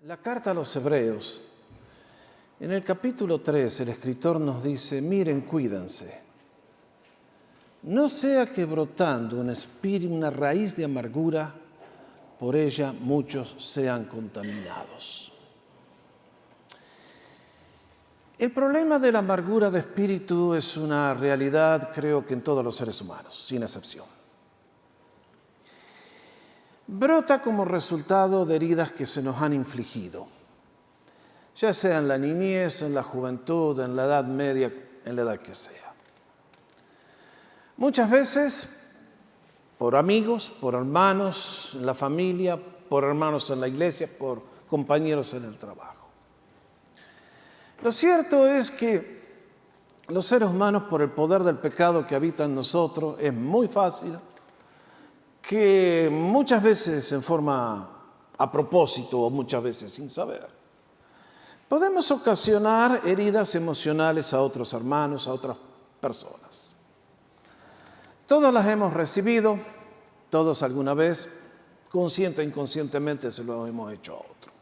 La carta a los Hebreos, en el capítulo 3, el escritor nos dice, miren, cuídense. No sea que brotando una raíz de amargura, por ella muchos sean contaminados. El problema de la amargura de espíritu es una realidad, creo que en todos los seres humanos, sin excepción. Brota como resultado de heridas que se nos han infligido, ya sea en la niñez, en la juventud, en la edad media, en la edad que sea. Muchas veces por amigos, por hermanos en la familia, por hermanos en la iglesia, por compañeros en el trabajo. Lo cierto es que los seres humanos, por el poder del pecado que habita en nosotros, es muy fácil que muchas veces en forma a propósito o muchas veces sin saber, podemos ocasionar heridas emocionales a otros hermanos, a otras personas. Todas las hemos recibido, todos alguna vez, consciente o inconscientemente se lo hemos hecho a otro.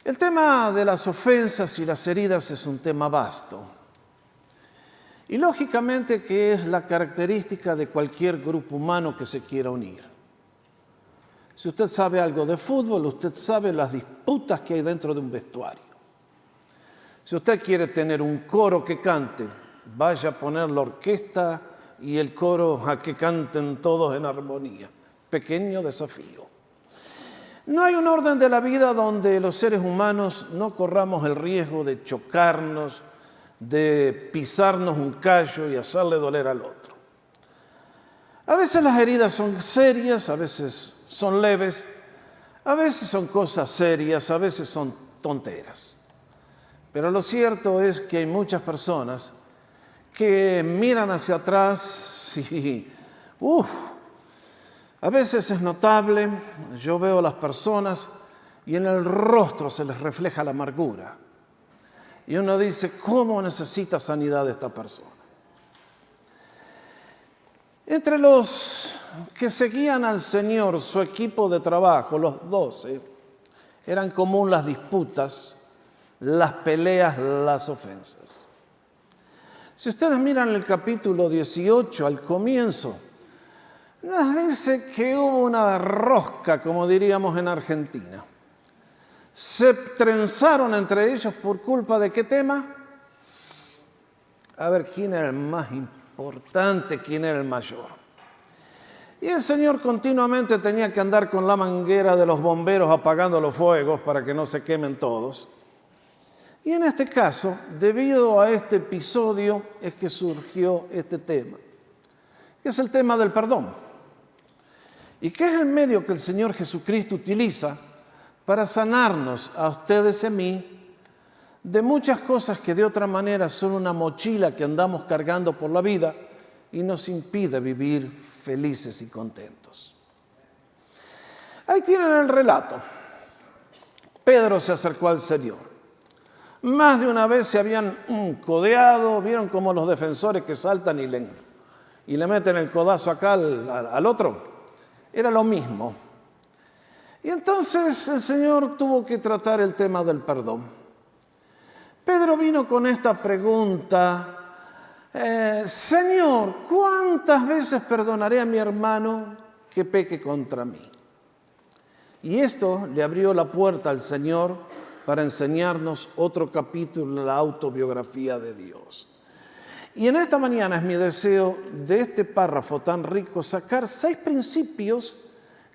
El tema de las ofensas y las heridas es un tema vasto. Y lógicamente que es la característica de cualquier grupo humano que se quiera unir. Si usted sabe algo de fútbol, usted sabe las disputas que hay dentro de un vestuario. Si usted quiere tener un coro que cante, vaya a poner la orquesta y el coro a que canten todos en armonía. Pequeño desafío. No hay un orden de la vida donde los seres humanos no corramos el riesgo de chocarnos, de pisarnos un callo y hacerle doler al otro. A veces las heridas son serias, a veces son leves, a veces son cosas serias, a veces son tonteras. Pero lo cierto es que hay muchas personas que miran hacia atrás y a veces es notable, yo veo a las personas y en el rostro se les refleja la amargura. Y uno dice, ¿cómo necesita sanidad esta persona? Entre los que seguían al Señor, su equipo de trabajo, los 12, eran común las disputas, las peleas, las ofensas. Si ustedes miran el capítulo 18, al comienzo, nos dice que hubo una rosca, como diríamos en Argentina. Se trenzaron entre ellos por culpa de qué tema. A ver, ¿quién era el más importante? ¿Quién era el mayor? Y el Señor continuamente tenía que andar con la manguera de los bomberos apagando los fuegos para que no se quemen todos. Y en este caso, debido a este episodio, es que surgió este tema, que es el tema del perdón. Y que es el medio que el Señor Jesucristo utiliza para sanarnos a ustedes y a mí de muchas cosas que de otra manera son una mochila que andamos cargando por la vida y nos impide vivir felices y contentos. Ahí tienen el relato. Pedro se acercó al Señor. Más de una vez se habían codeado, vieron como los defensores que saltan y le meten el codazo acá al otro. Era lo mismo. Y entonces el Señor tuvo que tratar el tema del perdón. Pedro vino con esta pregunta, Señor, ¿cuántas veces perdonaré a mi hermano que peque contra mí? Y esto le abrió la puerta al Señor para enseñarnos otro capítulo de la autobiografía de Dios. Y en esta mañana es mi deseo de este párrafo tan rico sacar 6 principios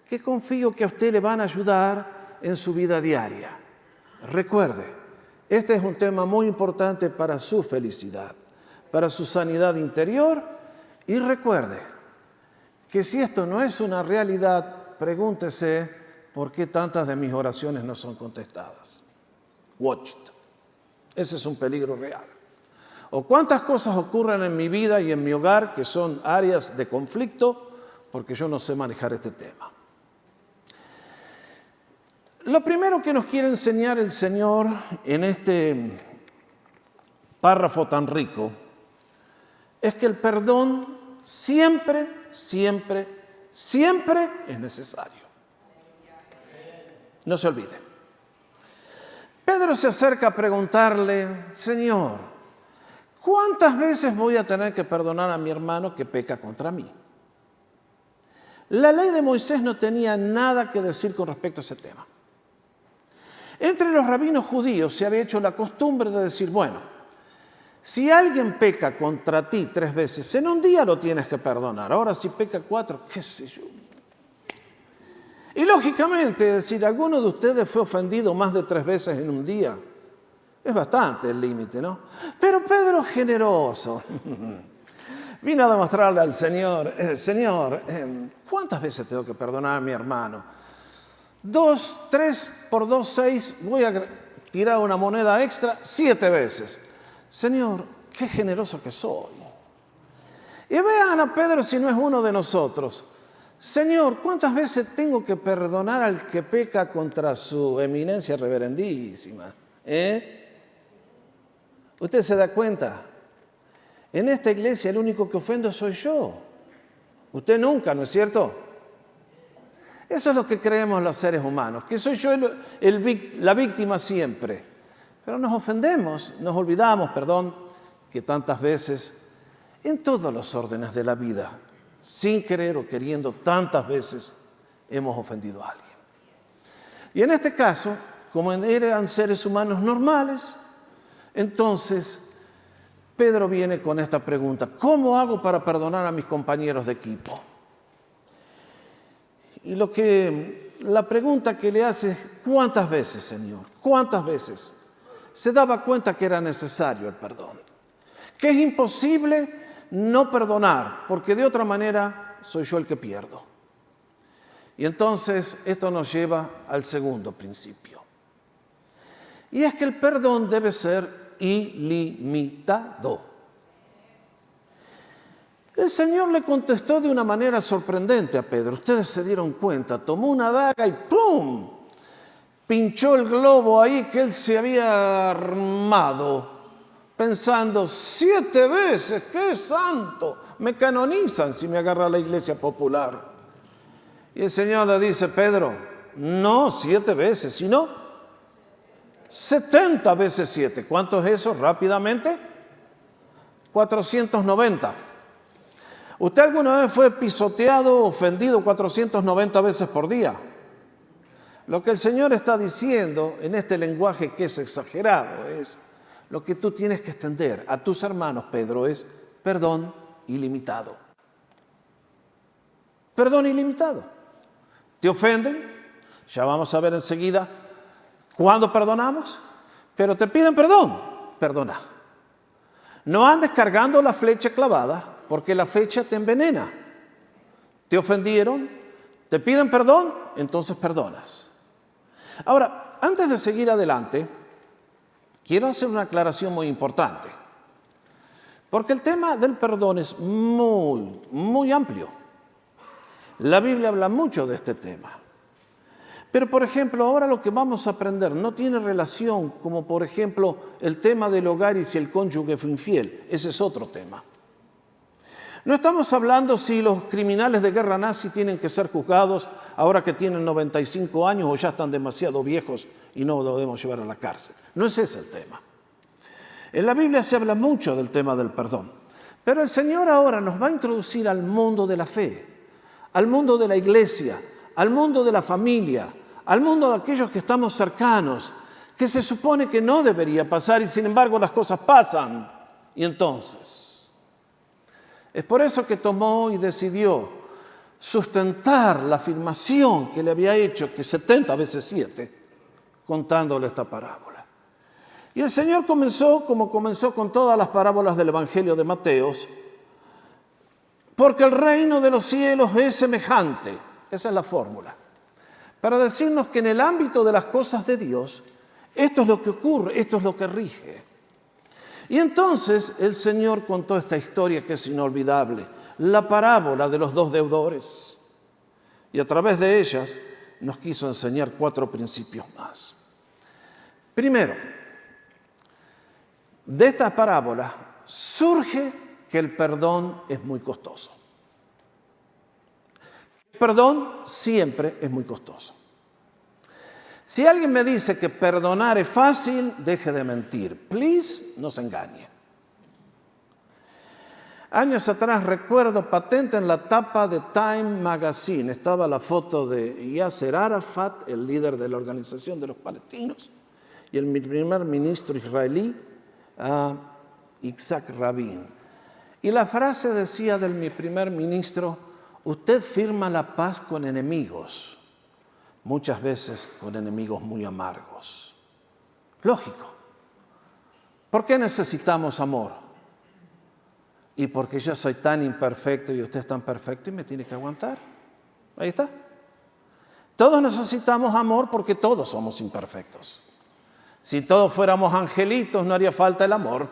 que confío que a usted le van a ayudar en su vida diaria. Recuerde, este es un tema muy importante para su felicidad, para su sanidad interior. Y recuerde que si esto no es una realidad, pregúntese por qué tantas de mis oraciones no son contestadas. Watch it. Ese es un peligro real. O cuántas cosas ocurren en mi vida y en mi hogar que son áreas de conflicto porque yo no sé manejar este tema. Lo primero que nos quiere enseñar el Señor en este párrafo tan rico es que el perdón siempre, siempre, siempre es necesario. No se olvide. Pedro se acerca a preguntarle, Señor, ¿cuántas veces voy a tener que perdonar a mi hermano que peca contra mí? La ley de Moisés no tenía nada que decir con respecto a ese tema. Entre los rabinos judíos se había hecho la costumbre de decir, bueno, si alguien peca contra ti 3 veces, en un día lo tienes que perdonar. Ahora si peca 4, qué sé yo. Y lógicamente, decir, alguno de ustedes fue ofendido más de 3 veces en un día. Es bastante el límite, ¿no? Pero Pedro, generoso, vino a demostrarle al Señor, Señor, ¿cuántas veces tengo que perdonar a mi hermano? 2, 3 por 2, 6, voy a tirar una moneda extra 7 veces. Señor, qué generoso que soy. Y vean a Pedro si no es uno de nosotros. Señor, ¿cuántas veces tengo que perdonar al que peca contra su eminencia reverendísima? ¿Usted se da cuenta? En esta iglesia el único que ofendo soy yo. Usted nunca, ¿no es cierto? Eso es lo que creemos los seres humanos, que soy yo la víctima siempre. Pero nos ofendemos, nos olvidamos, que tantas veces, en todos los órdenes de la vida, sin querer o queriendo, tantas veces hemos ofendido a alguien. Y en este caso, como eran seres humanos normales, entonces Pedro viene con esta pregunta, ¿cómo hago para perdonar a mis compañeros de equipo? Y la pregunta que le hace es, ¿cuántas veces, Señor? ¿Cuántas veces? Se daba cuenta que era necesario el perdón, que es imposible no perdonar, porque de otra manera soy yo el que pierdo. Y entonces esto nos lleva al segundo principio. Y es que el perdón debe ser ilimitado. El Señor le contestó de una manera sorprendente a Pedro. Ustedes se dieron cuenta, tomó una daga y ¡pum! Pinchó el globo ahí que él se había armado, pensando 7 veces, ¡qué santo! Me canonizan si me agarra la iglesia popular. Y el Señor le dice, Pedro, no 7 veces, sino 70 veces 7. ¿Cuánto es eso? Rápidamente, 490. ¿Usted alguna vez fue pisoteado, ofendido 490 veces por día? Lo que el Señor está diciendo en este lenguaje que es exagerado es lo que tú tienes que extender a tus hermanos, Pedro, es perdón ilimitado. Perdón ilimitado. ¿Te ofenden? Ya vamos a ver enseguida cuándo perdonamos, pero te piden perdón, perdona. No andes cargando la flecha clavada, porque la flecha te envenena. Te ofendieron, te piden perdón, entonces perdonas. Ahora, antes de seguir adelante, quiero hacer una aclaración muy importante, porque el tema del perdón es muy, muy amplio. La Biblia habla mucho de este tema. Pero, por ejemplo, ahora lo que vamos a aprender no tiene relación, como por ejemplo el tema del hogar y si el cónyuge fue infiel. Ese es otro tema. No estamos hablando si los criminales de guerra nazi tienen que ser juzgados ahora que tienen 95 años o ya están demasiado viejos y no lo debemos llevar a la cárcel. No es ese el tema. En la Biblia se habla mucho del tema del perdón. Pero el Señor ahora nos va a introducir al mundo de la fe, al mundo de la iglesia, al mundo de la familia, al mundo de aquellos que estamos cercanos, que se supone que no debería pasar y sin embargo las cosas pasan. Y entonces, es por eso que tomó y decidió sustentar la afirmación que le había hecho, que 70 veces 7, contándole esta parábola. Y el Señor comenzó, como comenzó con todas las parábolas del Evangelio de Mateo, porque el reino de los cielos es semejante. Esa es la fórmula. Para decirnos que en el ámbito de las cosas de Dios, esto es lo que ocurre, esto es lo que rige. Y entonces el Señor contó esta historia que es inolvidable, la parábola de los 2 deudores. Y a través de ellas nos quiso enseñar 4 principios más. Primero, de esta parábola surge que el perdón es muy costoso. El perdón siempre es muy costoso. Si alguien me dice que perdonar es fácil, deje de mentir. Please, no se engañe. Años atrás recuerdo patente en la tapa de Time Magazine. Estaba la foto de Yasser Arafat, el líder de la Organización de los Palestinos, y el primer ministro israelí, Yitzhak Rabin. Y la frase decía de mi primer ministro: usted firma la paz con enemigos, muchas veces con enemigos muy amargos. Lógico. ¿Por qué necesitamos amor? Y porque yo soy tan imperfecto y usted es tan perfecto y me tiene que aguantar. Ahí está. Todos necesitamos amor porque todos somos imperfectos. Si todos fuéramos angelitos no haría falta el amor.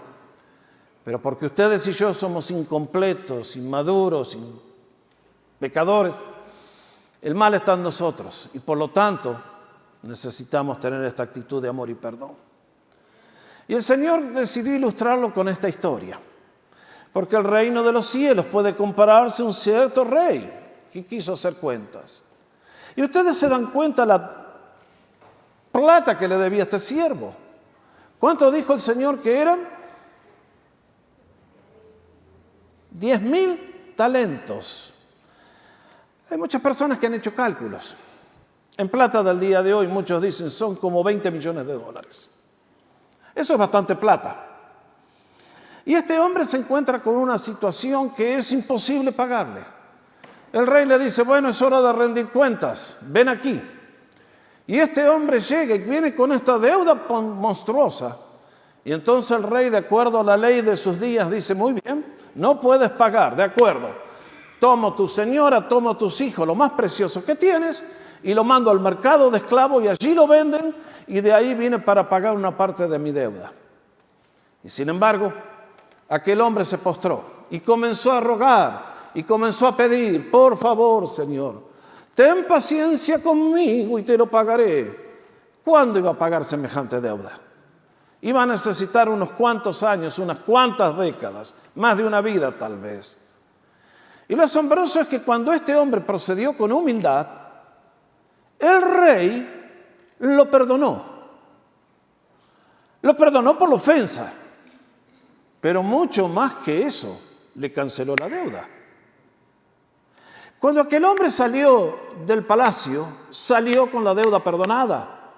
Pero porque ustedes y yo somos incompletos, inmaduros, pecadores, el mal está en nosotros y por lo tanto necesitamos tener esta actitud de amor y perdón. Y el Señor decidió ilustrarlo con esta historia. Porque el reino de los cielos puede compararse a un cierto rey que quiso hacer cuentas. Y ustedes se dan cuenta la plata que le debía a este siervo. ¿Cuánto dijo el Señor que eran? 10,000 talentos. Hay muchas personas que han hecho cálculos. En plata del día de hoy muchos dicen son como 20 millones de dólares. Eso es bastante plata. Y este hombre se encuentra con una situación que es imposible pagarle. El rey le dice, bueno, es hora de rendir cuentas, ven aquí. Y este hombre llega y viene con esta deuda monstruosa. Y entonces el rey, de acuerdo a la ley de sus días, dice, muy bien, no puedes pagar, de acuerdo. Tomo tu señora, tomo tus hijos, lo más precioso que tienes, y lo mando al mercado de esclavos y allí lo venden, y de ahí viene para pagar una parte de mi deuda. Y sin embargo, aquel hombre se postró y comenzó a rogar y comenzó a pedir, por favor, Señor, ten paciencia conmigo y te lo pagaré. ¿Cuándo iba a pagar semejante deuda? Iba a necesitar unos cuantos años, unas cuantas décadas, más de una vida tal vez. Y lo asombroso es que cuando este hombre procedió con humildad, el rey lo perdonó. Lo perdonó por la ofensa. Pero mucho más que eso, le canceló la deuda. Cuando aquel hombre salió del palacio, salió con la deuda perdonada.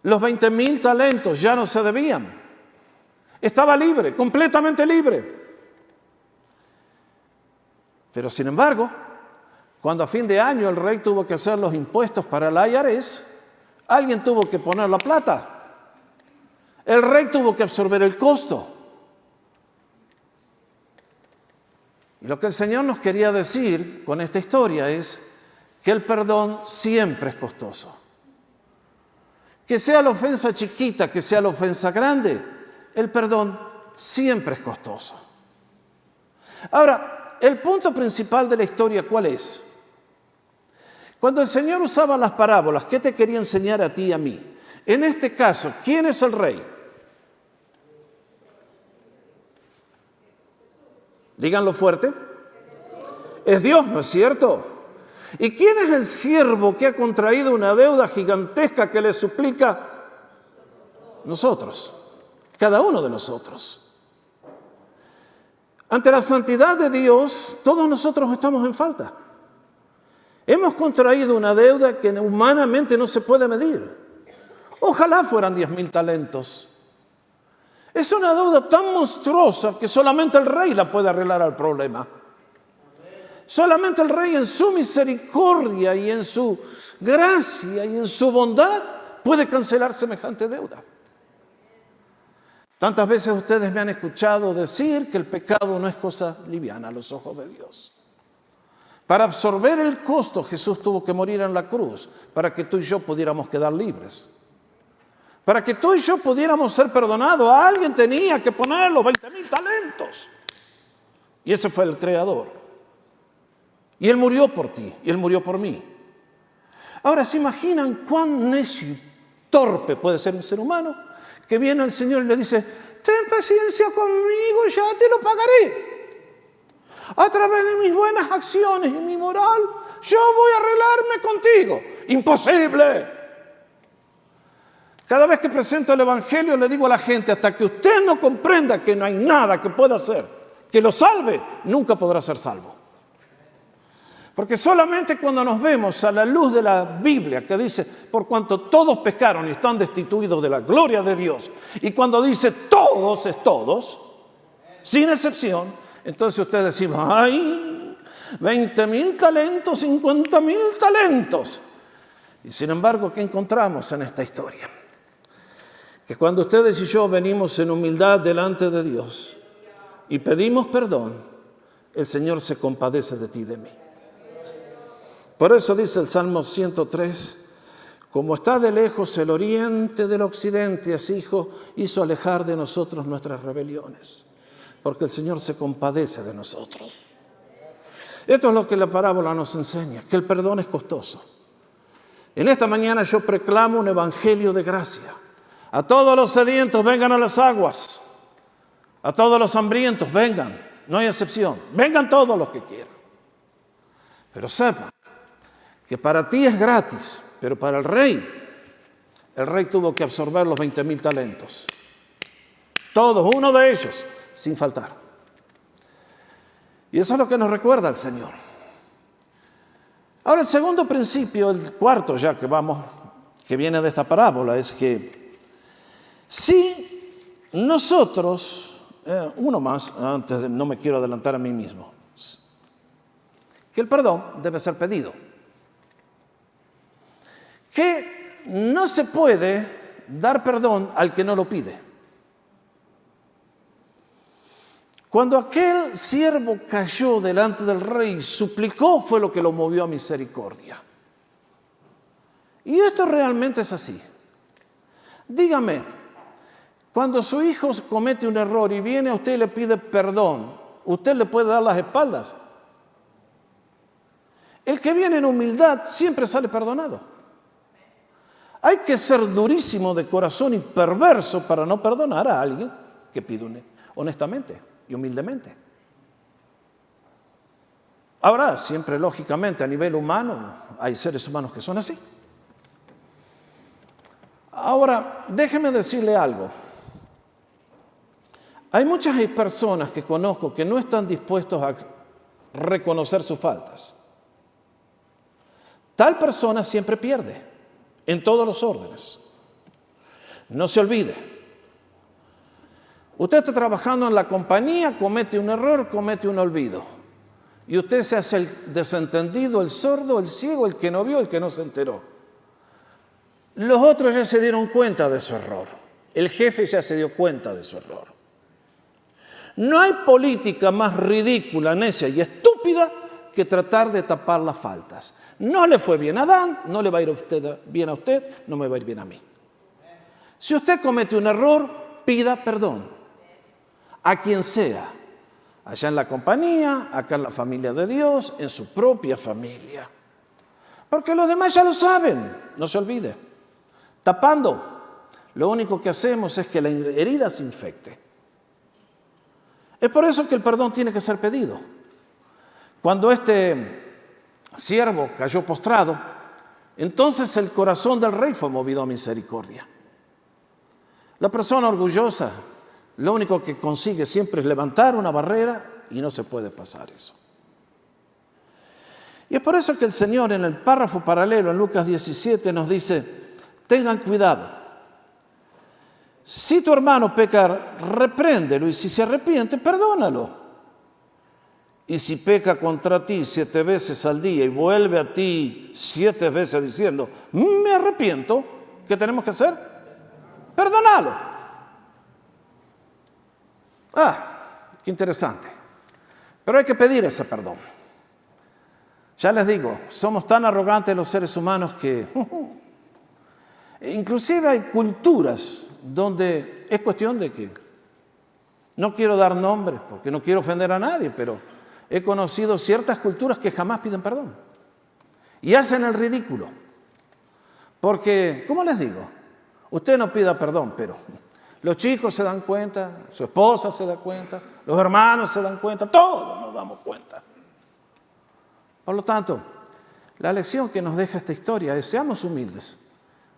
Los 20,000 talentos ya no se debían. Estaba libre, completamente libre. Pero sin embargo, cuando a fin de año el rey tuvo que hacer los impuestos para el IRS, alguien tuvo que poner la plata. El rey tuvo que absorber el costo. Y lo que el Señor nos quería decir con esta historia es que el perdón siempre es costoso. Que sea la ofensa chiquita, que sea la ofensa grande, el perdón siempre es costoso. Ahora, el punto principal de la historia, ¿cuál es? Cuando el Señor usaba las parábolas, ¿qué te quería enseñar a ti y a mí? En este caso, ¿quién es el rey? Díganlo fuerte. Es Dios, ¿no es cierto? ¿Y quién es el siervo que ha contraído una deuda gigantesca que le suplica? Nosotros, cada uno de nosotros. Ante la santidad de Dios, todos nosotros estamos en falta. Hemos contraído una deuda que humanamente no se puede medir. Ojalá fueran 10,000 talentos. Es una deuda tan monstruosa que solamente el rey la puede arreglar al problema. Solamente el rey en su misericordia y en su gracia y en su bondad puede cancelar semejante deuda. Tantas veces ustedes me han escuchado decir que el pecado no es cosa liviana a los ojos de Dios. Para absorber el costo, Jesús tuvo que morir en la cruz para que tú y yo pudiéramos quedar libres. Para que tú y yo pudiéramos ser perdonados, alguien tenía que poner los 20,000 talentos. Y ese fue el Creador. Y Él murió por ti, y Él murió por mí. Ahora, ¿se imaginan cuán necio, torpe puede ser un ser humano? Que viene al Señor y le dice, ten paciencia conmigo, ya te lo pagaré. A través de mis buenas acciones y mi moral, yo voy a arreglarme contigo. Imposible. Cada vez que presento el Evangelio le digo a la gente, hasta que usted no comprenda que no hay nada que pueda hacer que lo salve, nunca podrá ser salvo. Porque solamente cuando nos vemos a la luz de la Biblia, que dice, por cuanto todos pecaron y están destituidos de la gloria de Dios, y cuando dice todos es todos, sin excepción, entonces usted decimos, ¡ay! 20,000 talentos, 50,000 talentos. Y sin embargo, ¿qué encontramos en esta historia? Que cuando ustedes y yo venimos en humildad delante de Dios y pedimos perdón, el Señor se compadece de ti y de mí. Por eso dice el Salmo 103, como está de lejos el oriente del occidente, así hizo alejar de nosotros nuestras rebeliones, porque el Señor se compadece de nosotros. Esto es lo que la parábola nos enseña, que el perdón es costoso. En esta mañana yo proclamo un evangelio de gracia. A todos los sedientos vengan a las aguas, a todos los hambrientos vengan, no hay excepción, vengan todos los que quieran. Pero sepan que para ti es gratis, pero para el rey tuvo que absorber los 20,000 talentos. Todos, uno de ellos, sin faltar. Y eso es lo que nos recuerda el Señor. Ahora el segundo principio, el cuarto ya que viene de esta parábola, es que si nosotros, uno más, no me quiero adelantar a mí mismo, que el perdón debe ser pedido. Que no se puede dar perdón al que no lo pide. Cuando aquel siervo cayó delante del rey, suplicó, fue lo que lo movió a misericordia. Y esto realmente es así. Dígame, cuando su hijo comete un error y viene a usted y le pide perdón, ¿usted le puede dar las espaldas? El que viene en humildad siempre sale perdonado. Hay que ser durísimo de corazón y perverso para no perdonar a alguien que pide honestamente y humildemente. Ahora, siempre lógicamente a nivel humano, hay seres humanos que son así. Ahora, déjeme decirle algo. Hay muchas personas que conozco que no están dispuestos a reconocer sus faltas. Tal persona siempre pierde. En todos los órdenes. No se olvide. Usted está trabajando en la compañía, comete un error, comete un olvido. Y usted se hace el desentendido, el sordo, el ciego, el que no vio, el que no se enteró. Los otros ya se dieron cuenta de su error. El jefe ya se dio cuenta de su error. No hay política más ridícula, necia y estúpida que tratar de tapar las faltas. No le fue bien a Dan, no le va a ir bien a usted, no me va a ir bien a mí. Si usted comete un error, pida perdón. A quien sea. Allá en la compañía, acá en la familia de Dios, en su propia familia. Porque los demás ya lo saben, no se olvide. Tapando, lo único que hacemos es que la herida se infecte. Es por eso que el perdón tiene que ser pedido. Cuando este siervo cayó postrado, entonces el corazón del rey fue movido a misericordia. La persona orgullosa, lo único que consigue siempre es levantar una barrera y no se puede pasar eso. Y es por eso que el Señor en el párrafo paralelo en Lucas 17 nos dice, tengan cuidado. Si tu hermano peca, repréndelo y si se arrepiente, perdónalo. Y si peca contra ti 7 veces al día y vuelve a ti 7 veces diciendo, me arrepiento, ¿qué tenemos que hacer? Perdónalo. Qué interesante. Pero hay que pedir ese perdón. Ya les digo, somos tan arrogantes los seres humanos que inclusive hay culturas donde es cuestión de que, no quiero dar nombres porque no quiero ofender a nadie, pero he conocido ciertas culturas que jamás piden perdón y hacen el ridículo. Porque, ¿cómo les digo? Usted no pida perdón, pero los chicos se dan cuenta, su esposa se da cuenta, los hermanos se dan cuenta, todos nos damos cuenta. Por lo tanto, la lección que nos deja esta historia es, seamos humildes,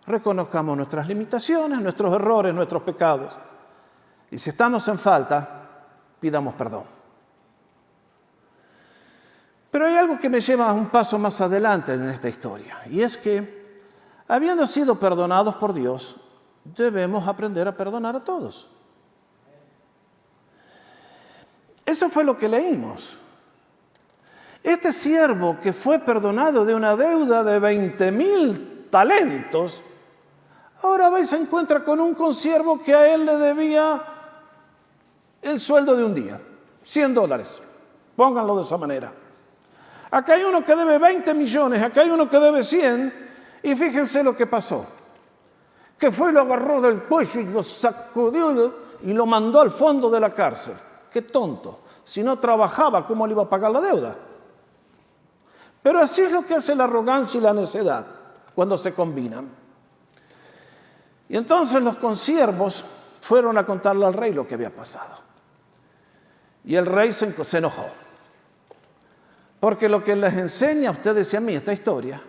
reconozcamos nuestras limitaciones, nuestros errores, nuestros pecados. Y si estamos en falta, pidamos perdón. Pero hay algo que me lleva un paso más adelante en esta historia, y es que, habiendo sido perdonados por Dios, debemos aprender a perdonar a todos. Eso fue lo que leímos. Este siervo que fue perdonado de una deuda de 20,000 talentos, ahora va y se encuentra con un consiervo que a él le debía el sueldo de un día, $100. Pónganlo de esa manera. Acá hay uno que debe 20 millones, acá hay uno que debe 100, y fíjense lo que pasó. Que fue y lo agarró del cuello y lo sacudió y lo mandó al fondo de la cárcel. ¡Qué tonto! Si no trabajaba, ¿cómo le iba a pagar la deuda? Pero así es lo que hace la arrogancia y la necedad cuando se combinan. Y entonces los consiervos fueron a contarle al rey lo que había pasado. Y el rey se enojó. Porque lo que les enseña a ustedes y a mí esta historia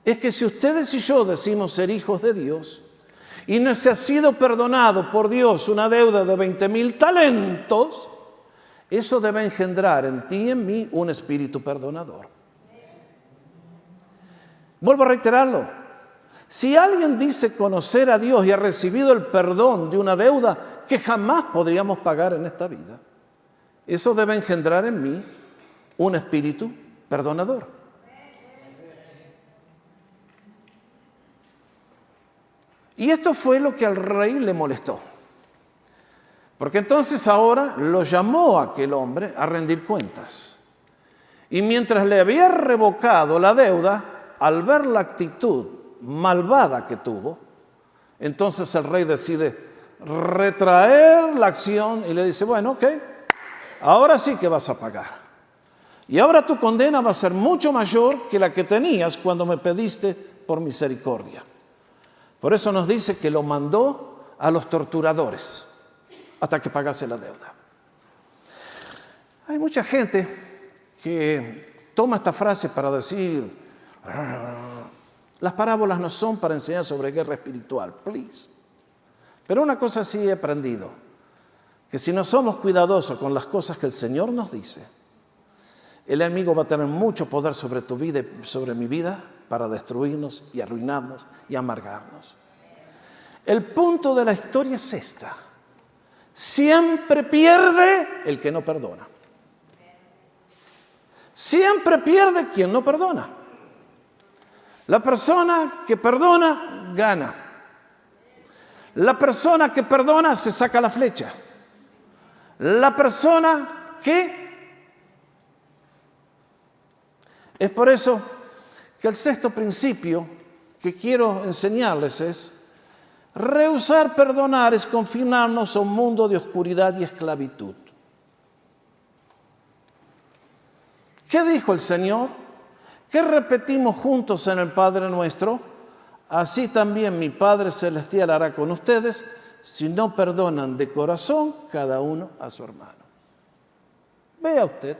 es que si ustedes y yo decimos ser hijos de Dios y no se ha sido perdonado por Dios una deuda de 20,000 talentos, eso debe engendrar en ti y en mí un espíritu perdonador. Vuelvo a reiterarlo. Si alguien dice conocer a Dios y ha recibido el perdón de una deuda que jamás podríamos pagar en esta vida, eso debe engendrar en mí un espíritu perdonador. Y esto fue lo que al rey le molestó. Porque entonces ahora lo llamó a aquel hombre a rendir cuentas. Y mientras le había revocado la deuda, al ver la actitud malvada que tuvo, entonces el rey decide retraer la acción y le dice, bueno, ok, ahora sí que vas a pagar. Y ahora tu condena va a ser mucho mayor que la que tenías cuando me pediste por misericordia. Por eso nos dice que lo mandó a los torturadores hasta que pagase la deuda. Hay mucha gente que toma esta frase para decir, las parábolas no son para enseñar sobre guerra espiritual, please. Pero una cosa sí he aprendido, que si no somos cuidadosos con las cosas que el Señor nos dice, el enemigo va a tener mucho poder sobre tu vida y sobre mi vida para destruirnos y arruinarnos y amargarnos. El punto de la historia es esta. Siempre pierde el que no perdona. Siempre pierde quien no perdona. La persona que perdona, gana. La persona que perdona se saca la flecha. La persona que... Es por eso que el sexto principio que quiero enseñarles es: rehusar perdonar es confinarnos a un mundo de oscuridad y esclavitud. ¿Qué dijo el Señor? ¿Qué repetimos juntos en el Padre Nuestro? Así también mi Padre Celestial hará con ustedes si no perdonan de corazón cada uno a su hermano. Vea usted.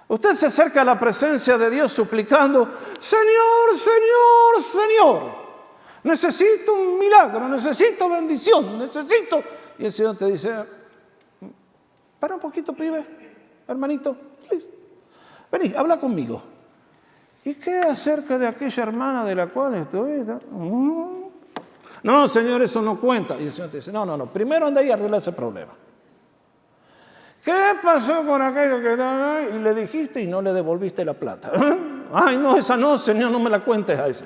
Usted se acerca a la presencia de Dios suplicando, Señor, Señor, Señor, necesito un milagro, necesito bendición, necesito... Y el Señor te dice, para un poquito, pibe, hermanito, please. Vení, habla conmigo. ¿Y qué acerca de aquella hermana de la cual estoy? No, Señor, eso no cuenta. Y el Señor te dice, no, primero anda ahí y arregla ese problema. ¿Qué pasó con aquello que... Y le dijiste y no le devolviste la plata? Ay, no, esa no, Señor, no me la cuentes a esa.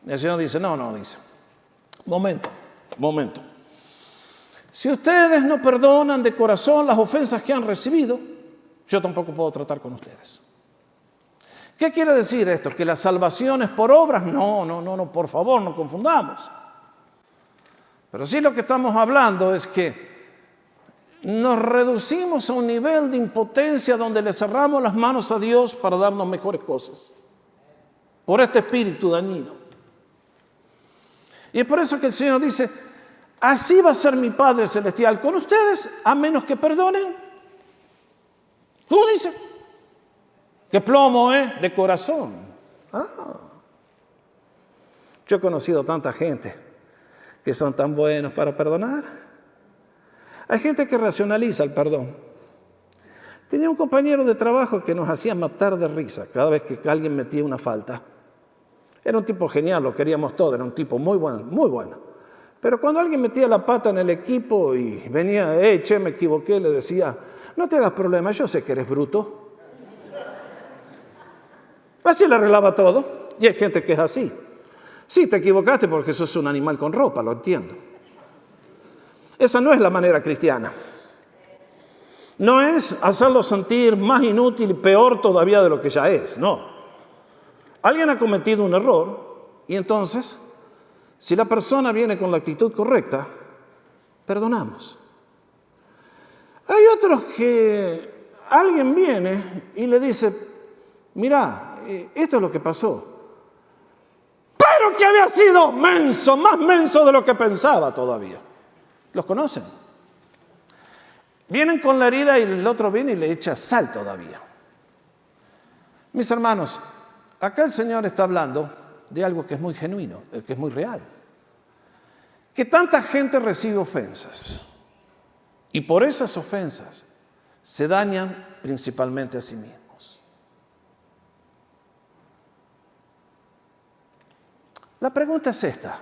Y el Señor dice, no, dice. Momento. Si ustedes no perdonan de corazón las ofensas que han recibido, yo tampoco puedo tratar con ustedes. ¿Qué quiere decir esto? ¿Que la salvación es por obras? No, por favor, no confundamos. Pero sí lo que estamos hablando es que nos reducimos a un nivel de impotencia donde le cerramos las manos a Dios para darnos mejores cosas. Por este espíritu dañino. Y es por eso que el Señor dice, así va a ser mi Padre Celestial con ustedes, a menos que perdonen. ¿Tú dices? ¿Qué plomo, de corazón? Yo he conocido tanta gente que son tan buenos para perdonar. Hay gente que racionaliza el perdón. Tenía un compañero de trabajo que nos hacía matar de risa cada vez que alguien metía una falta. Era un tipo genial, lo queríamos todos, era un tipo muy bueno, muy bueno. Pero cuando alguien metía la pata en el equipo y venía, che, me equivoqué, le decía, no te hagas problema, yo sé que eres bruto. Así le arreglaba todo. Y hay gente que es así. Sí, te equivocaste porque sos un animal con ropa, lo entiendo. Esa no es la manera cristiana. No es hacerlo sentir más inútil y peor todavía de lo que ya es, no. Alguien ha cometido un error y entonces, si la persona viene con la actitud correcta, perdonamos. Hay otros que alguien viene y le dice, mira, esto es lo que pasó. Pero que había sido menso, más menso de lo que pensaba todavía. ¿Los conocen? Vienen con la herida y el otro viene y le echa sal todavía. Mis hermanos, acá el Señor está hablando de algo que es muy genuino, que es muy real. Que tanta gente recibe ofensas y por esas ofensas se dañan principalmente a sí mismos. La pregunta es esta: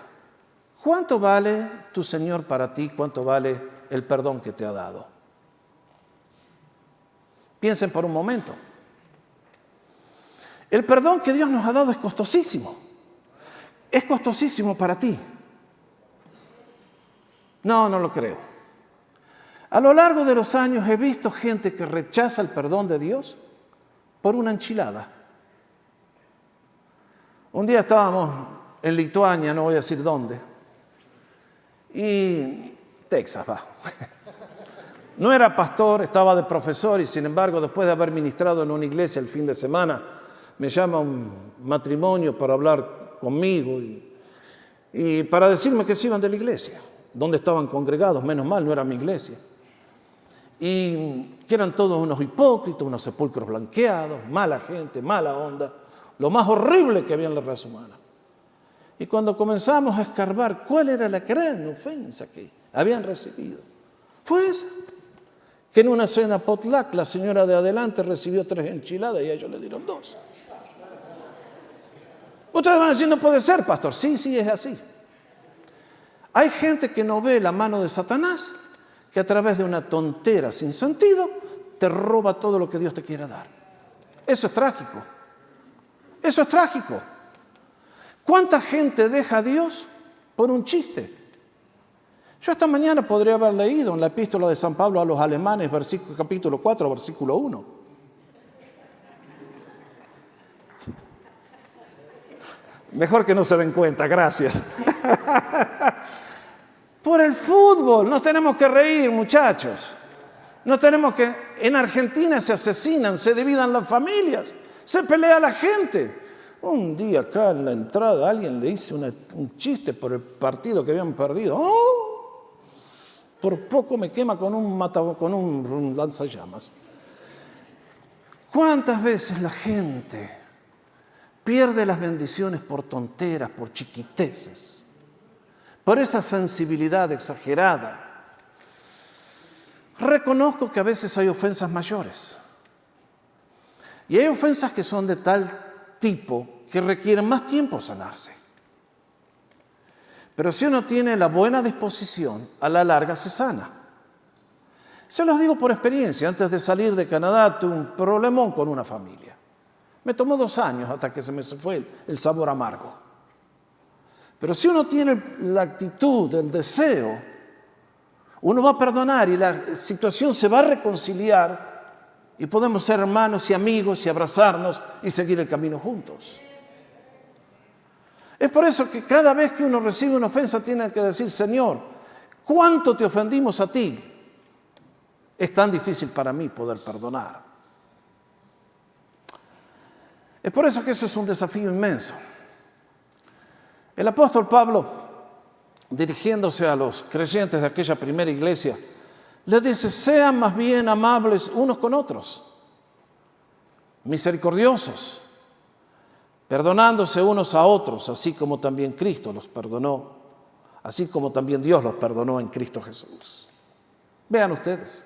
¿cuánto vale tu Señor para ti? ¿Cuánto vale el perdón que te ha dado? Piensen por un momento. El perdón que Dios nos ha dado es costosísimo. Es costosísimo para ti. No, no lo creo. A lo largo de los años he visto gente que rechaza el perdón de Dios por una enchilada. Un día estábamos en Lituania, no voy a decir dónde, y Texas, va. No era pastor, estaba de profesor y sin embargo, después de haber ministrado en una iglesia el fin de semana, me llama un matrimonio para hablar conmigo y para decirme que se iban de la iglesia, donde estaban congregados, menos mal, no era mi iglesia. Y que eran todos unos hipócritas, unos sepulcros blanqueados, mala gente, mala onda, lo más horrible que había en la raza humana. Y cuando comenzamos a escarbar cuál era la gran ofensa que habían recibido, fue esa. Que en una cena potluck la señora de adelante recibió 3 enchiladas y a ellos le dieron 2. Ustedes van a decir, no puede ser, pastor. Sí, es así. Hay gente que no ve la mano de Satanás, que a través de una tontera sin sentido te roba todo lo que Dios te quiere dar. Eso es trágico. Eso es trágico. ¿Cuánta gente deja a Dios por un chiste? Yo esta mañana podría haber leído en la epístola de San Pablo a los alemanes, capítulo 4, versículo 1. Mejor que no se den cuenta, gracias. Por el fútbol, nos tenemos que reír, muchachos. En Argentina se asesinan, se dividan las familias, se pelea la gente. Un día acá en la entrada alguien le hizo un chiste por el partido que habían perdido. ¡Oh! Por poco me quema con un lanzallamas. ¿Cuántas veces la gente pierde las bendiciones por tonteras, por chiquiteces, por esa sensibilidad exagerada? Reconozco que a veces hay ofensas mayores. Y hay ofensas que son de tal tipo que requieren más tiempo sanarse. Pero si uno tiene la buena disposición, a la larga se sana. Se los digo por experiencia. Antes de salir de Canadá tuve un problemón con una familia. Me tomó 2 años hasta que se me fue el sabor amargo. Pero si uno tiene la actitud, el deseo, uno va a perdonar y la situación se va a reconciliar y podemos ser hermanos y amigos y abrazarnos y seguir el camino juntos. Es por eso que cada vez que uno recibe una ofensa tiene que decir, Señor, ¿cuánto te ofendimos a ti? Es tan difícil para mí poder perdonar. Es por eso que eso es un desafío inmenso. El apóstol Pablo, dirigiéndose a los creyentes de aquella primera iglesia, les dice, sean más bien amables unos con otros, misericordiosos, perdonándose unos a otros, así como también Cristo los perdonó, así como también Dios los perdonó en Cristo Jesús. Vean ustedes.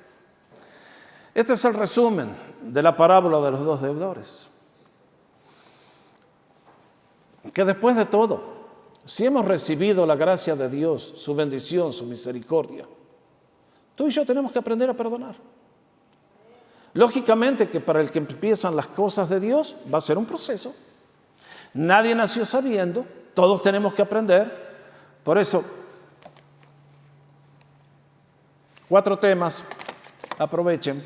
Este es el resumen de la parábola de los dos deudores. Que después de todo, si hemos recibido la gracia de Dios, su bendición, su misericordia, tú y yo tenemos que aprender a perdonar. Lógicamente que para el que empiezan las cosas de Dios va a ser un proceso. Nadie nació sabiendo, todos tenemos que aprender. Por eso, 4 temas, aprovechen.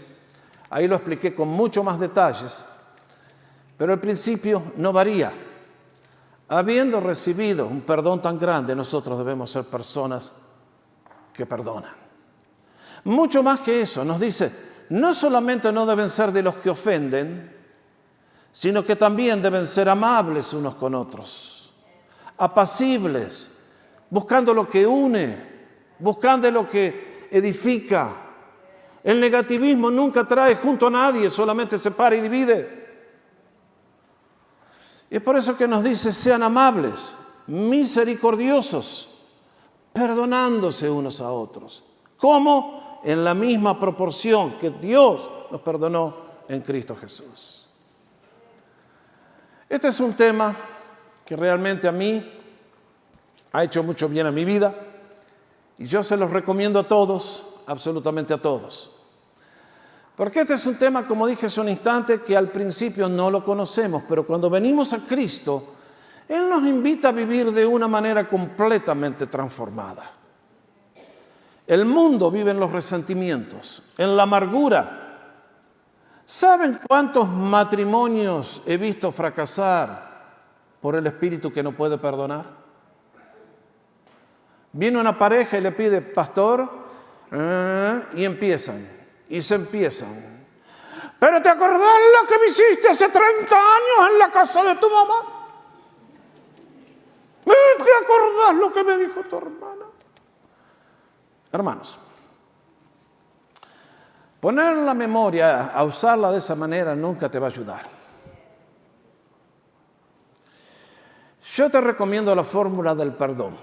Ahí lo expliqué con mucho más detalles, pero el principio no varía. Habiendo recibido un perdón tan grande, nosotros debemos ser personas que perdonan. Mucho más que eso, nos dice, no solamente no deben ser de los que ofenden, sino que también deben ser amables unos con otros, apacibles, buscando lo que une, buscando lo que edifica. El negativismo nunca trae junto a nadie, solamente separa y divide. Y es por eso que nos dice, sean amables, misericordiosos, perdonándose unos a otros. ¿Cómo? En la misma proporción que Dios nos perdonó en Cristo Jesús. Este es un tema que realmente a mí ha hecho mucho bien a mi vida y yo se los recomiendo a todos, absolutamente a todos. Porque este es un tema, como dije hace un instante, que al principio no lo conocemos, pero cuando venimos a Cristo, Él nos invita a vivir de una manera completamente transformada. El mundo vive en los resentimientos, en la amargura. ¿Saben cuántos matrimonios he visto fracasar por el espíritu que no puede perdonar? Viene una pareja y le pide, pastor, y empiezan. Y se empiezan. ¿Pero te acordás lo que me hiciste hace 30 años en la casa de tu mamá? ¿Te acordás lo que me dijo tu hermana? Hermanos, poner la memoria, a usarla de esa manera, nunca te va a ayudar. Yo te recomiendo la fórmula del perdón.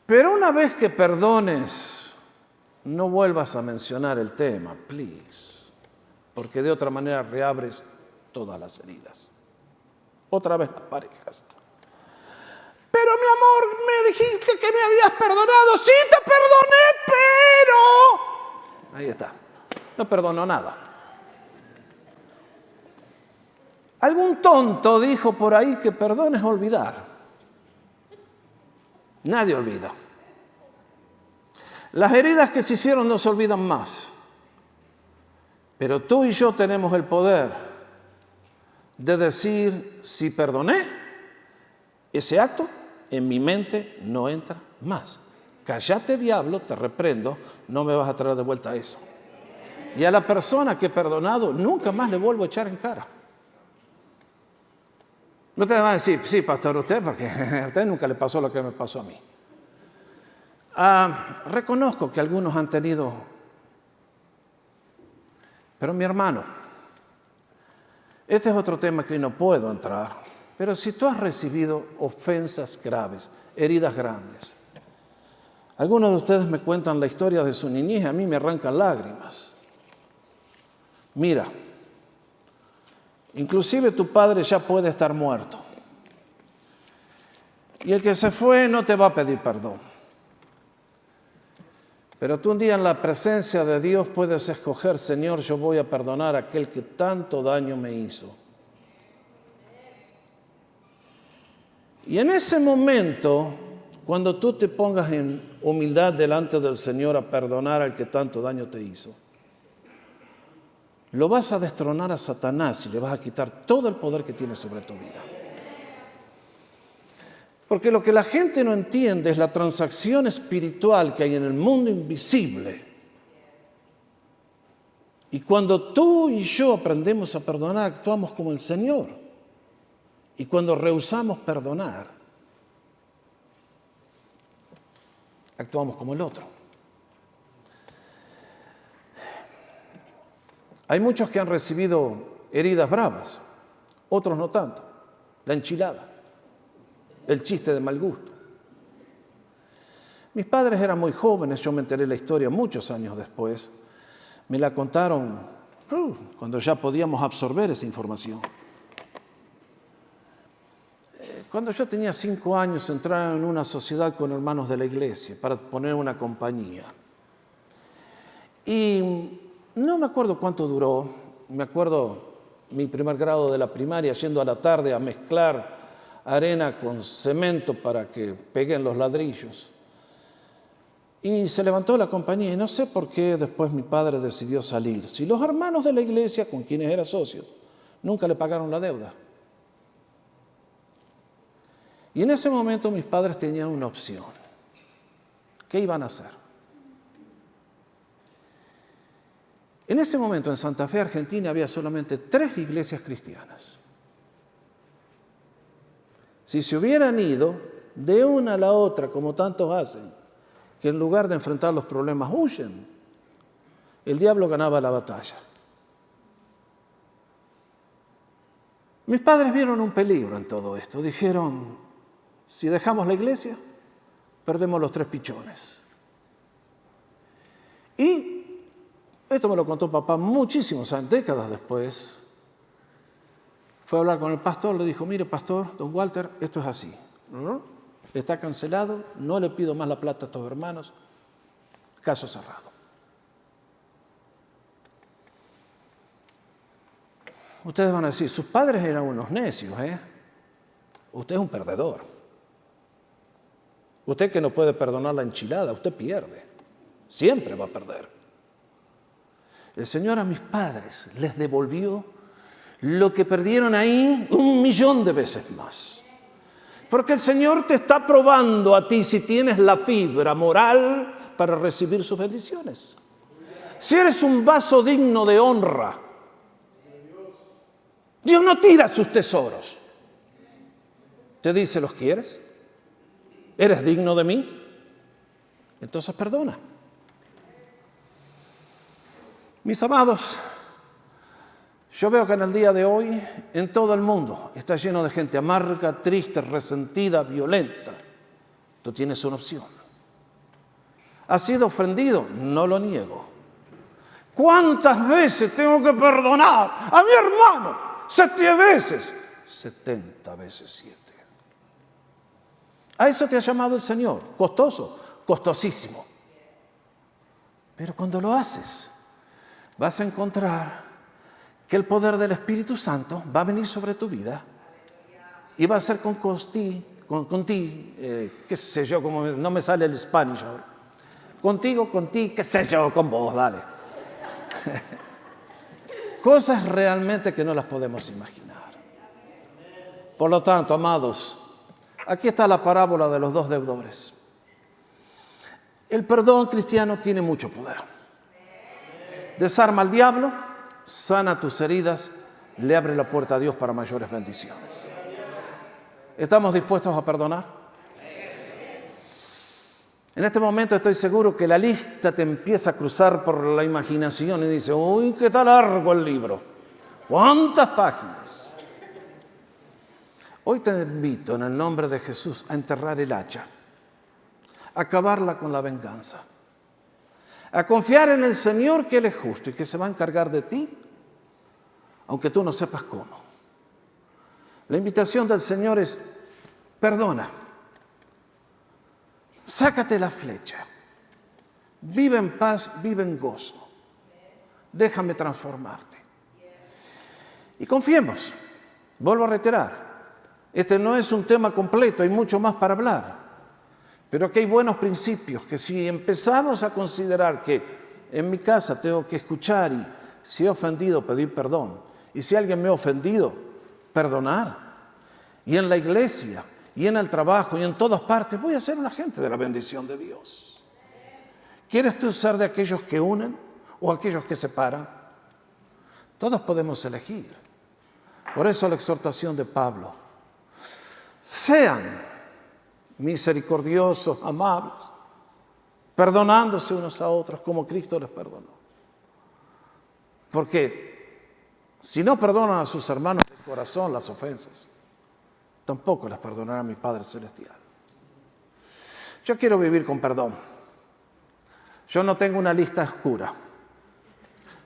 Pero una vez que perdones, no vuelvas a mencionar el tema, please, porque de otra manera reabres todas las heridas. Otra vez las parejas. Pero mi amor, me dijiste que me habías perdonado. Sí, te perdoné, pero... Ahí está. No perdonó nada. Algún tonto dijo por ahí que perdón es olvidar. Nadie olvida. Las heridas que se hicieron no se olvidan más. Pero tú y yo tenemos el poder de decir, si perdoné, ese acto en mi mente no entra más. Cállate, diablo, te reprendo, no me vas a traer de vuelta eso. Y a la persona que he perdonado, nunca más le vuelvo a echar en cara. Ustedes van a decir, sí, pastor, usted, porque a usted nunca le pasó lo que me pasó a mí. Reconozco que algunos han tenido, pero mi hermano, este es otro tema que hoy no puedo entrar, pero si tú has recibido ofensas graves, heridas grandes, algunos de ustedes me cuentan la historia de su niñez, a mí me arrancan lágrimas. Mira, inclusive tu padre ya puede estar muerto. Y el que se fue no te va a pedir perdón. Pero tú un día en la presencia de Dios puedes escoger, Señor, yo voy a perdonar a aquel que tanto daño me hizo. Y en ese momento, cuando tú te pongas en humildad delante del Señor a perdonar al que tanto daño te hizo, lo vas a destronar a Satanás y le vas a quitar todo el poder que tiene sobre tu vida. Porque lo que la gente no entiende es la transacción espiritual que hay en el mundo invisible. Y cuando tú y yo aprendemos a perdonar, actuamos como el Señor. Y cuando rehusamos perdonar, actuamos como el otro. Hay muchos que han recibido heridas bravas, otros no tanto. La enchilada, el chiste de mal gusto. Mis padres eran muy jóvenes, yo me enteré la historia muchos años después. Me la contaron cuando ya podíamos absorber esa información. Cuando yo tenía 5 años, entraron en una sociedad con hermanos de la iglesia para poner una compañía. Y no me acuerdo cuánto duró. Me acuerdo mi primer grado de la primaria, yendo a la tarde a mezclar arena con cemento para que peguen los ladrillos. Y se levantó la compañía y no sé por qué después mi padre decidió salir. Si los hermanos de la iglesia con quienes era socio nunca le pagaron la deuda. Y en ese momento mis padres tenían una opción. ¿Qué iban a hacer? En ese momento en Santa Fe, Argentina, había solamente 3 iglesias cristianas. Si se hubieran ido de una a la otra, como tantos hacen, que en lugar de enfrentar los problemas huyen, el diablo ganaba la batalla. Mis padres vieron un peligro en todo esto. Dijeron, si dejamos la iglesia, perdemos los 3 pichones. Y esto me lo contó papá muchísimos años, décadas después. Fue a hablar con el pastor, le dijo, mire pastor, don Walter, esto es así. ¿No? Está cancelado, no le pido más la plata a estos hermanos. Caso cerrado. Ustedes van a decir, sus padres eran unos necios, ¿eh? Usted es un perdedor. Usted que no puede perdonar la enchilada, usted pierde. Siempre va a perder. El Señor a mis padres les devolvió lo que perdieron ahí 1.000.000 de veces más. Porque el Señor te está probando a ti si tienes la fibra moral para recibir sus bendiciones. Si eres un vaso digno de honra, Dios no tira sus tesoros. Te dice, ¿los quieres? ¿Eres digno de mí? Entonces perdona. Mis amados, yo veo que en el día de hoy, en todo el mundo, está lleno de gente amarga, triste, resentida, violenta. Tú tienes una opción. ¿Has sido ofendido? No lo niego. ¿Cuántas veces tengo que perdonar a mi hermano? 7 veces. 70 veces 7. A eso te ha llamado el Señor. Costoso, costosísimo. Pero cuando lo haces, vas a encontrar que el poder del Espíritu Santo va a venir sobre tu vida y va a ser contigo, qué sé yo, como no me sale el Spanish ahora. Contigo, qué sé yo, con vos, dale. Cosas realmente que no las podemos imaginar. Por lo tanto, amados, aquí está la parábola de los 2 deudores. El perdón cristiano tiene mucho poder. Desarma al diablo, sana tus heridas, le abre la puerta a Dios para mayores bendiciones. ¿Estamos dispuestos a perdonar? En este momento estoy seguro que la lista te empieza a cruzar por la imaginación y dice, uy, qué tal largo el libro. ¿Cuántas páginas? Hoy te invito en el nombre de Jesús a enterrar el hacha, a acabarla con la venganza, a confiar en el Señor que Él es justo y que se va a encargar de ti, aunque tú no sepas cómo. La invitación del Señor es, perdona, sácate la flecha, vive en paz, vive en gozo, déjame transformarte. Y confiemos, vuelvo a reiterar, este no es un tema completo, hay mucho más para hablar, pero aquí hay buenos principios que si empezamos a considerar que en mi casa tengo que escuchar y si he ofendido, pedir perdón, y si alguien me ha ofendido, perdonar, y en la iglesia, y en el trabajo, y en todas partes, voy a ser un agente de la bendición de Dios. ¿Quieres tú ser de aquellos que unen o aquellos que separan? Todos podemos elegir. Por eso la exhortación de Pablo. Sean misericordiosos, amables, perdonándose unos a otros como Cristo les perdonó. Porque Si no perdonan a sus hermanos de corazón las ofensas, tampoco las perdonará mi Padre Celestial. Yo quiero vivir con perdón. Yo no tengo una lista oscura.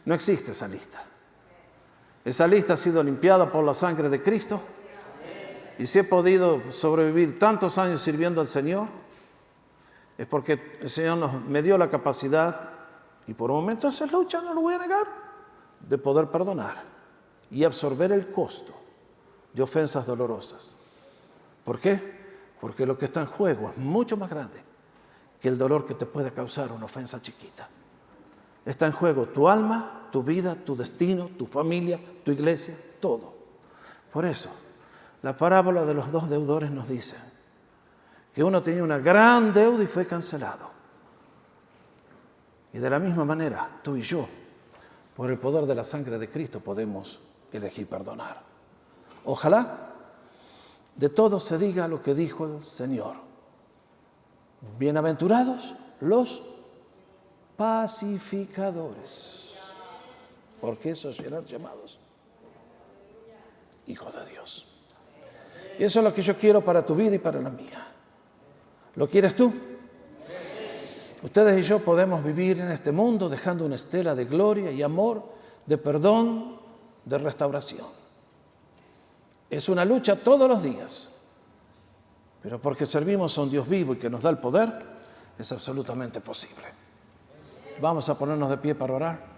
No existe esa lista. Esa lista ha sido limpiada por la sangre de Cristo. Y si he podido sobrevivir tantos años sirviendo al Señor, es porque el Señor me dio la capacidad, y por un momento esa lucha, no lo voy a negar, de poder perdonar y absorber el costo de ofensas dolorosas. ¿Por qué? Porque lo que está en juego es mucho más grande que el dolor que te puede causar una ofensa chiquita. Está en juego tu alma, tu vida, tu destino, tu familia, tu iglesia, todo. Por eso, la parábola de los dos deudores nos dice que uno tenía una gran deuda y fue cancelado. Y de la misma manera, tú y yo, por el poder de la sangre de Cristo, podemos elegir perdonar. Ojalá de todos se diga lo que dijo el Señor. Bienaventurados los pacificadores, porque esos serán llamados hijos de Dios. Y eso es lo que yo quiero para tu vida y para la mía. ¿Lo quieres tú? Ustedes y yo podemos vivir en este mundo dejando una estela de gloria y amor, de perdón, de restauración. Es una lucha todos los días, pero porque servimos a un Dios vivo y que nos da el poder, es absolutamente posible. Vamos a ponernos de pie para orar.